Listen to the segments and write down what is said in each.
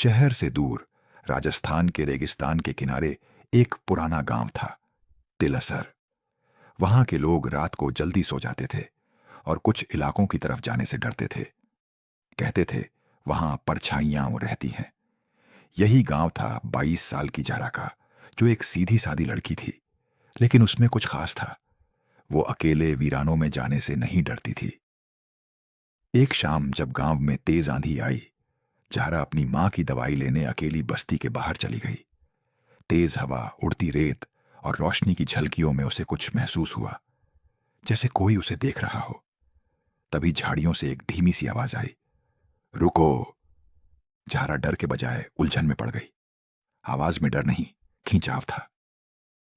शहर से दूर राजस्थान के रेगिस्तान के किनारे एक पुराना गांव था, तिलसर। वहां के लोग रात को जल्दी सो जाते थे और कुछ इलाकों की तरफ जाने से डरते थे। कहते थे वहां परछाइयां रहती हैं। यही गांव था 22 साल की जारा का, जो एक सीधी सादी लड़की थी, लेकिन उसमें कुछ खास था। वो अकेले वीरानों में जाने से नहीं डरती थी। एक शाम जब गांव में तेज आंधी आई, जारा अपनी मां की दवाई लेने अकेली बस्ती के बाहर चली गई। तेज हवा, उड़ती रेत और रोशनी की झलकियों में उसे कुछ महसूस हुआ, जैसे कोई उसे देख रहा हो। तभी झाड़ियों से एक धीमी सी आवाज आई, रुको। जारा डर के बजाय उलझन में पड़ गई। आवाज में डर नहीं, खिंचाव था।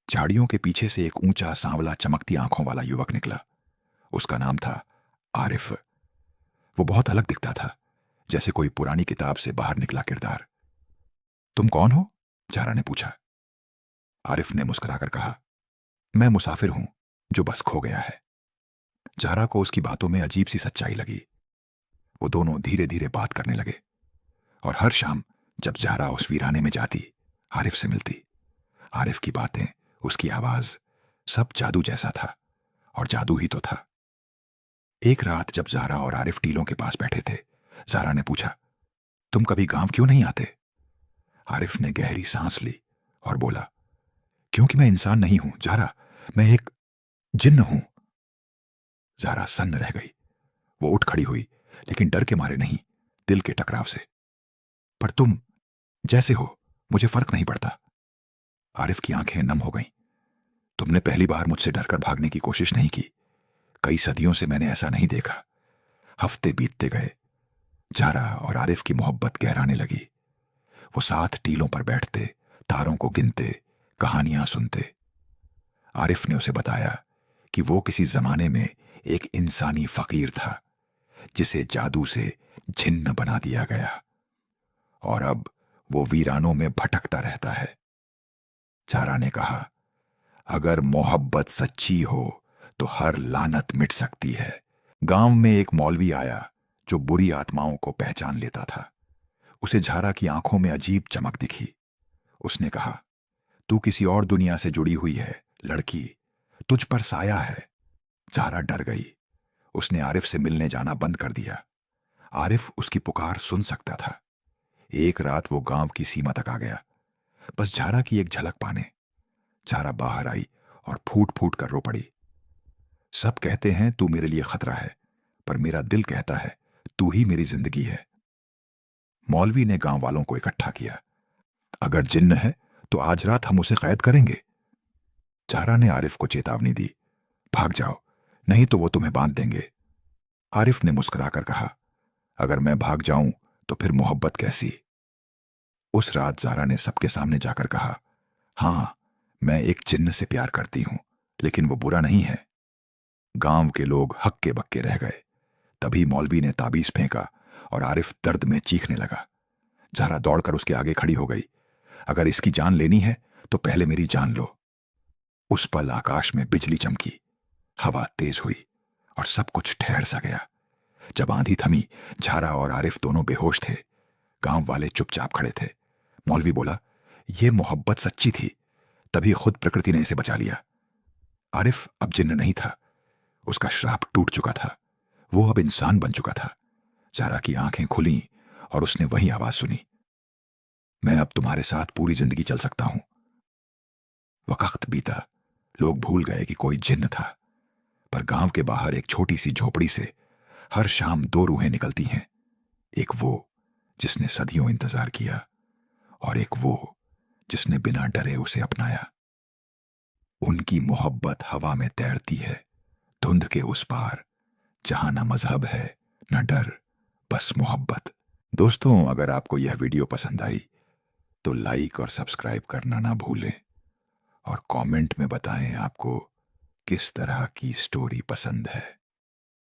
झाड़ियों के पीछे से एक ऊंचा, सांवला, चमकती आंखों वाला युवक निकला। उसका नाम था आरिफ। वो बहुत अलग दिखता था, जैसे कोई पुरानी किताब से बाहर निकला किरदार। तुम कौन हो? जारा ने पूछा। आरिफ ने मुस्कुराकर कहा, मैं मुसाफिर हूं जो बस खो गया है। जारा को उसकी बातों में अजीब सी सच्चाई लगी। वो दोनों धीरे धीरे बात करने लगे और हर शाम जब जारा उस वीराने में जाती, आरिफ से मिलती। आरिफ की बातें, उसकी आवाज, सब जादू जैसा था, और जादू ही तो था। एक रात जब जारा और आरिफ टीलों के पास बैठे थे, जारा ने पूछा, तुम कभी गांव क्यों नहीं आते? आरिफ ने गहरी सांस ली और बोला, क्योंकि मैं इंसान नहीं हूं जारा, मैं एक जिन्न हूं। जारा सन्न रह गई। वो उठ खड़ी हुई, लेकिन डर के मारे नहीं, दिल के टकराव से। पर तुम जैसे हो, मुझे फर्क नहीं पड़ता। आरिफ की आंखें नम हो गईं। तुमने पहली बार मुझसे डरकर भागने की कोशिश नहीं की। कई सदियों से मैंने ऐसा नहीं देखा। हफ्ते बीतते गए। जारा और आरिफ की मोहब्बत गहराने लगी। वो साथ टीलों पर बैठते, तारों को गिनते, कहानियां सुनते। आरिफ ने उसे बताया कि वो किसी जमाने में एक इंसानी फकीर था, जिसे जादू से छिन्न बना दिया गया, और अब वो वीरानों में भटकता रहता है। जारा ने कहा, अगर मोहब्बत सच्ची हो तो हर लानत मिट सकती है। गांव में एक मौलवी आया जो बुरी आत्माओं को पहचान लेता था। उसे जारा की आंखों में अजीब चमक दिखी। उसने कहा, तू किसी और दुनिया से जुड़ी हुई है लड़की, तुझ पर साया है। जारा डर गई। उसने आरिफ से मिलने जाना बंद कर दिया। आरिफ उसकी पुकार सुन सकता था। एक रात वो गांव की सीमा तक आ गया, बस जारा की एक झलक पाने। जारा बाहर आई और फूट फूट कर रो पड़ी। सब कहते हैं तू मेरे लिए खतरा है, पर मेरा दिल कहता है तू ही मेरी जिंदगी है। मौलवी ने गांव वालों को इकट्ठा किया। अगर जिन्न है तो आज रात हम उसे कैद करेंगे। जारा ने आरिफ को चेतावनी दी, भाग जाओ, नहीं तो वो तुम्हें बांध देंगे। आरिफ ने मुस्कुराकर कहा, अगर मैं भाग जाऊं तो फिर मोहब्बत कैसी? उस रात जारा ने सबके सामने जाकर कहा, हां, मैं एक जिन्न से प्यार करती हूं, लेकिन वो बुरा नहीं है। गांव के लोग हक्के बक्के रह गए। तभी मौलवी ने ताबीज फेंका और आरिफ दर्द में चीखने लगा। जारा दौड़कर उसके आगे खड़ी हो गई। अगर इसकी जान लेनी है तो पहले मेरी जान लो। उस पल आकाश में बिजली चमकी, हवा तेज हुई और सब कुछ ठहर सा गया। जब आंधी थमी, जारा और आरिफ दोनों बेहोश थे। गांव वाले चुपचाप खड़े थे। मौलवी बोला, यह मोहब्बत सच्ची थी, तभी खुद प्रकृति ने इसे बचा लिया। आरिफ अब जिन्न नहीं था। उसका श्राप टूट चुका था। वो अब इंसान बन चुका था। जारा की आंखें खुली और उसने वही आवाज सुनी, मैं अब तुम्हारे साथ पूरी जिंदगी चल सकता हूं। वक्त बीता। लोग भूल गए कि कोई जिन्न था। पर गांव के बाहर एक छोटी सी झोपड़ी से हर शाम दो रूहें निकलती हैं। एक वो जिसने सदियों इंतजार किया, और एक वो जिसने बिना डरे उसे अपनाया। उनकी मोहब्बत हवा में तैरती है, धुंध के उस पार, जहां न मजहब है न डर, बस मोहब्बत। दोस्तों, अगर आपको यह वीडियो पसंद आई तो लाइक और सब्सक्राइब करना ना भूलें, और कमेंट में बताएं आपको किस तरह की स्टोरी पसंद है।